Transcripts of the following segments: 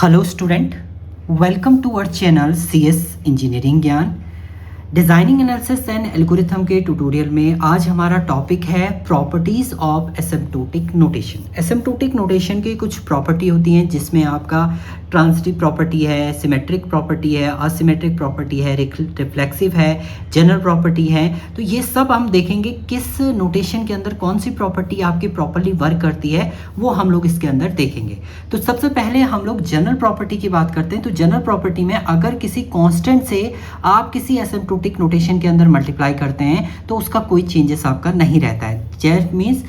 Hello student, welcome to our channel CS engineering Gyan. Designing analysis and algorithm के tutorial में आज हमारा topic है properties of asymptotic notation. Asymptotic notation की कुछ प्रॉपर्टी होती हैं जिसमें आपका ट्रांजिटिव प्रॉपर्टी है, सिमेट्रिक प्रॉपर्टी है, असिमेट्रिक प्रॉपर्टी है, रिफ्लेक्सिव है, जनरल प्रॉपर्टी है। तो ये सब हम देखेंगे किस नोटेशन के अंदर कौन सी प्रॉपर्टी आपकी प्रॉपर्ली वर्क करती है, वो हम लोग इसके अंदर देखेंगे। तो सबसे पहले हम लोग जनरल प्रॉपर्टी की बात करते हैं। तो जनरल प्रॉपर्टी में अगर किसी कांस्टेंट से आप किसी एसिम्प्टोटिक नोटेशन के अंदर मल्टीप्लाई करते हैं तो उसका कोई चेंजेस आपका नहीं रहता है। That means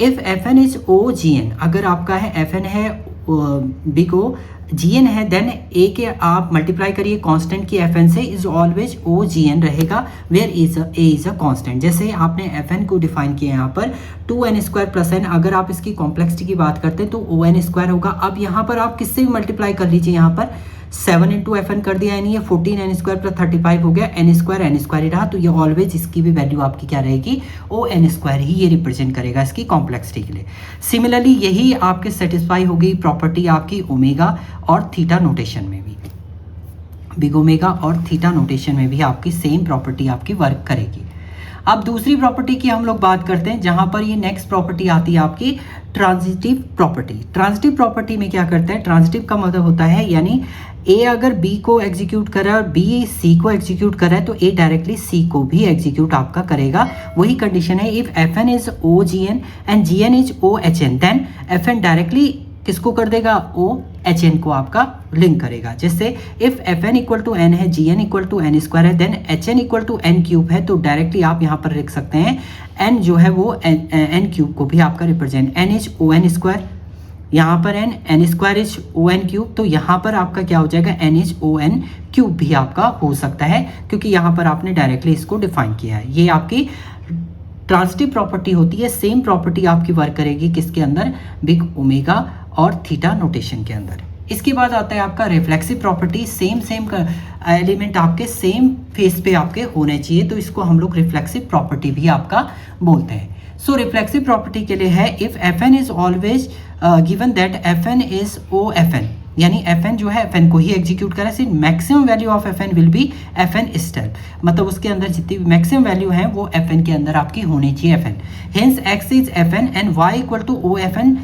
if Fn is OGN, अगर आपका है Fn है बी को GN है, देन A के आप मल्टीप्लाई करिए कांस्टेंट की Fn से, इज ऑलवेज OGN रहेगा where A is a constant. जैसे आपने Fn को डिफाइन किया यहाँ पर 2n² + n, अगर आप इसकी कॉम्प्लेक्सिटी की बात करते हैं तो ON² होगा। अब यहाँ पर आप किससे भी मल्टीप्लाई कर लीजिए, यहाँ पर 7 × Fn कर दिया, यानी ये 14n² + 35 हो गया, n² ही रहा। तो ये ऑलवेज इसकी भी वैल्यू आपकी क्या रहेगी, ON² ही ये रिप्रेजेंट करेगा इसकी कॉम्प्लेक्सिटी के लिए। सिमिलरली यही आपके सेटिस्फाई होगी प्रॉपर्टी आपकी ओमेगा और थीटा नोटेशन में भी, बिग ओमेगा और थीटा नोटेशन में भी आपकी सेम प्रॉपर्टी आपकी वर्क करेगी। अब दूसरी प्रॉपर्टी की हम लोग बात करते हैं, जहां पर ये नेक्स्ट प्रॉपर्टी आती है आपकी ट्रांजिटिव प्रॉपर्टी। ट्रांजिटिव प्रॉपर्टी में क्या करता है, ट्रांजिटिव का मतलब होता है यानी A अगर B को एग्जीक्यूट कर रहा है और B C को एग्जीक्यूट कर रहा है तो A डायरेक्टली C को भी एग्जीक्यूट आपका करेगा। वही कंडीशन है, if Fn is OGN and GN is OHN, then Fn directly किसको कर देगा, OHN को आपका लिंक करेगा। जैसे इफ Fn = n है, GN = n² है, देन HN = n³ है, तो डायरेक्टली आप यहाँ पर लिख सकते हैं n जो है वो n³ को भी आपका रिप्रेजेंट, n इज ON², यहाँ पर n² इज ON³, तो यहाँ पर आपका क्या हो जाएगा, n इज ON³ भी आपका हो सकता है, क्योंकि यहाँ पर आपने डायरेक्टली इसको डिफाइन किया है। ये आपकी ट्रांजिटिव प्रॉपर्टी होती है। सेम प्रॉपर्टी आपकी वर्क करेगी किसके अंदर, बिग ओमेगा और थीटा नोटेशन के अंदर। इसके बाद आता है आपका रिफ्लेक्सिव प्रॉपर्टी। सेम एलिमेंट आपके सेम फेस पे आपके होने चाहिए, तो इसको हम लोग रिफ्लेक्सिव प्रॉपर्टी भी आपका बोलते हैं। सो रिफ्लेक्सिव प्रॉपर्टी के लिए है, if Fn is always given that Fn is OFN, यानी Fn जो है Fn को ही एग्जीक्यूट करें, सिर्फ maximum value of Fn will be Fn step, मतलब उसके अंदर जितनी भी मैक्सिमम वैल्यू है वो Fn के अंदर आपकी होनी चाहिए Fn। Hence x is Fn and y = OFN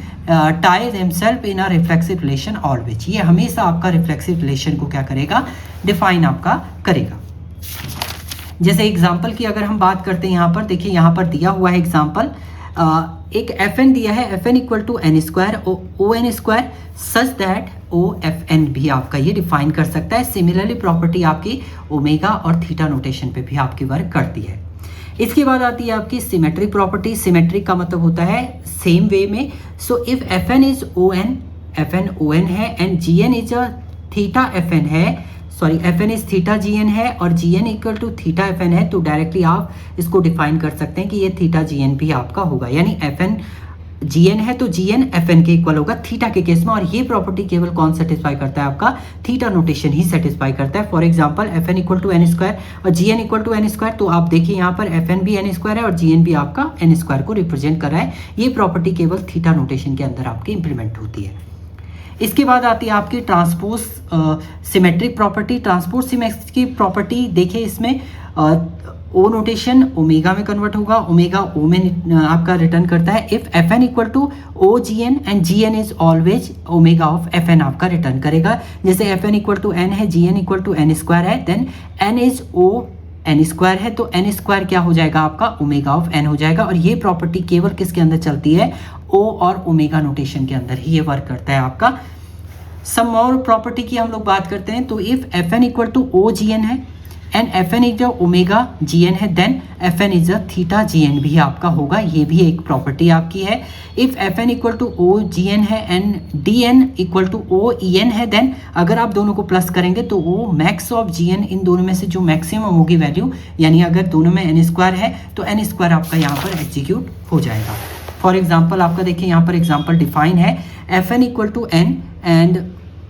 tie themselves in a reflexive relation always. ये हमेशा आपका रिफ्लेक्सिव रिलेशन को क्या करेगा, डिफाइन आपका करेगा। जैसे एग्जाम्पल की अगर हम बात करते हैं, यहाँ पर देखिए, यहाँ पर दिया हुआ है एग्जाम्पल, एक Fn दिया है, Fn = n² ON² such that OFN भी आपका ये डिफाइन कर सकता है। सिमिलरली प्रॉपर्टी आपकी ओमेगा और थीटा नोटेशन पे भी आपकी वर्क करती है। इसके बाद आती है आपकी सिमेट्रिक प्रॉपर्टी। सिमेट्रिक का मतलब होता है सेम वे में। So if Fn is Fn ON है and GN is theta Fn है, sorry Fn is theta GN है और GN = थीटा Fn है, तो डायरेक्टली आप इसको डिफाइन कर सकते हैं कि ये थीटा GN भी आपका होगा, यानी Fn GN है तो GN Fn के इक्वल होगा थीटा के केस में। और ये प्रॉपर्टी केवल कौन सेटिस्फाई करता है, आपका थीटा नोटेशन ही सेटिस्फाई करता है। फॉर एग्जांपल Fn = n² और GN = n², तो आप देखिए यहाँ पर Fn भी n² है और GN भी आपका n² को रिप्रेजेंट कर रहा है। ये प्रॉपर्टी केवल थीटा नोटेशन के अंदर आपकी इंप्लीमेंट होती है। इसके बाद आती है आपकी transpose symmetric property. Transpose symmetric property देखिए, इसमें ओ नोटेशन ओमेगा में कन्वर्ट होगा, ओमेगा ओ में आपका रिटर्न करता है। If Fn = OGN and GN is always omega of Fn आपका रिटर्न करेगा। जैसे Fn = n है, GN = n² है, देन n इज ON² है, तो n² क्या हो जाएगा आपका, ओमेगा ऑफ n हो जाएगा। और ये प्रॉपर्टी केवल किसके अंदर चलती है, O और ओमेगा नोटेशन के अंदर ही ये वर्क करता है आपका। सम और प्रॉपर्टी की हम लोग बात करते हैं, तो इफ Fn = OGN है and Fn is omega GN है, then Fn is theta GN भी आपका होगा। ये भी एक प्रॉपर्टी आपकी है। इफ Fn = OGN है एंड DN = OEN है, देन अगर आप दोनों को प्लस करेंगे तो वो मैक्स ऑफ GN, इन दोनों में से जो मैक्सिमम होगी वैल्यू, यानी अगर दोनों में n² है तो n² आपका यहाँ पर एग्जीक्यूट हो जाएगा। फॉर एग्जाम्पल आपका देखिए, यहाँ पर एग्जाम्पल डिफाइन है, Fn = n एंड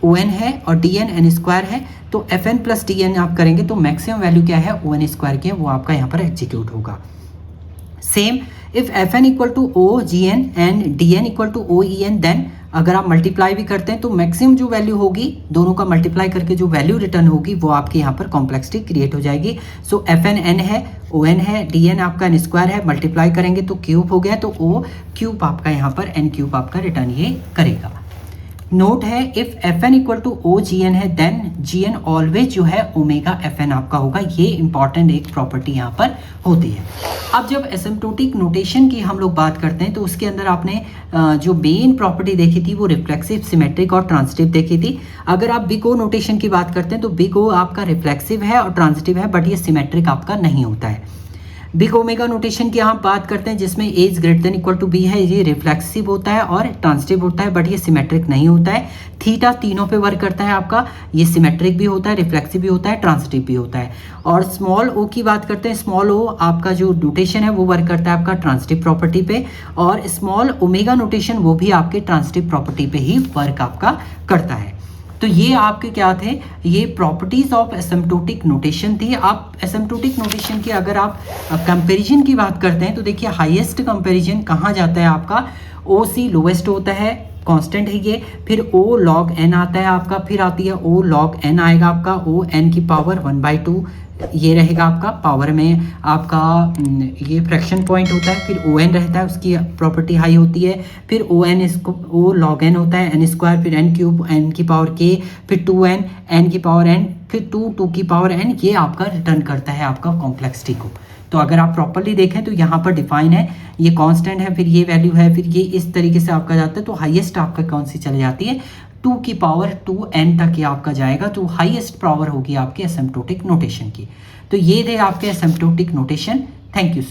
ON है और DN n² है, तो Fn + DN आप करेंगे तो मैक्सिमम वैल्यू क्या है, ON² की, वो आपका यहाँ पर एग्जीक्यूट होगा। Same if Fn = OGN and DN = OEN, then अगर आप मल्टीप्लाई भी करते हैं तो मैक्सिमम जो वैल्यू होगी, दोनों का मल्टीप्लाई करके जो वैल्यू रिटर्न होगी वो आपके यहाँ पर कॉम्प्लेक्सिटी क्रिएट हो जाएगी। सो एफ एन एन है, ओ एन है, डी एन आपका एन स्क्वायर है, मल्टीप्लाई करेंगे तो क्यूब हो गया, तो ओ क्यूब आपका यहाँ पर एन क्यूब आपका रिटर्न ये करेगा। नोट है, if F N equal to O G N है देन जी एन ऑलवेज जो है ओमेगा एफ एन आपका होगा। ये इंपॉर्टेंट एक प्रॉपर्टी यहाँ पर होती है। अब जब एसिम्प्टोटिक नोटेशन की हम लोग बात करते हैं तो उसके अंदर आपने जो मेन प्रॉपर्टी देखी थी वो रिफ्लेक्सिव, सिमेट्रिक और ट्रांजिटिव देखी थी। अगर आप बिग ओ नोटेशन की बात करते हैं तो बिग ओ आपका रिफ्लेक्सिव है और ट्रांजिटिव है, बट ये सिमेट्रिक आपका नहीं होता है। बिग ओमेगा नोटेशन की हम बात करते हैं जिसमें A is greater than equal to B है, ये रिफ्लेक्सिव होता है और ट्रांजिटिव होता है, बट ये सिमेट्रिक नहीं होता है। थीटा तीनों पे वर्क करता है आपका, ये सिमेट्रिक भी होता है, रिफ्लेक्सिव भी होता है, ट्रांजिटिव भी होता है। और स्मॉल ओ की बात करते हैं, स्मॉल ओ आपका जो नोटेशन है वो वर्क करता है आपका ट्रांजिटिव प्रॉपर्टी पे, और स्मॉल ओमेगा नोटेशन वो भी आपके ट्रांजिटिव प्रॉपर्टी पे ही वर्क आपका करता है। तो ये आपके क्या थे, ये प्रॉपर्टीज ऑफ एसिम्प्टोटिक नोटेशन थी। आप एसिम्प्टोटिक नोटेशन की अगर आप कंपैरिजन की बात करते हैं तो देखिए हाईएस्ट कंपैरिजन कहाँ जाता है आपका, ओ सी लोवेस्ट होता है, कांस्टेंट है ये, फिर ओ लॉग एन आता है आपका, फिर आती है ओ लॉग एन आएगा आपका, ओ एन की पावर 1/2 ये रहेगा आपका, पावर में आपका ये फ्रैक्शन पॉइंट होता है, फिर ओ एन रहता है, उसकी प्रॉपर्टी हाई होती है, फिर ओ एन इसको ओ लॉग एन होता है, एन स्क्वायर, फिर एन क्यूब, एन की पावर के, फिर 2n, एन की पावर एन, फिर 2 की पावर एन, ये आपका रिटर्न करता है आपका कॉम्प्लेक्सिटी को। तो अगर आप प्रॉपरली देखें तो यहाँ पर डिफाइन है, ये कांस्टेंट है, फिर ये वैल्यू है, फिर ये इस तरीके से आपका जाता है। तो हाईएस्ट आपका कौन सी चली जाती है, 2 की पावर 2n तक ये आपका जाएगा, तो हाईएस्ट पावर होगी आपके एसिम्प्टोटिक नोटेशन की। तो ये थे आपके एसिम्प्टोटिक नोटेशन। Thank you.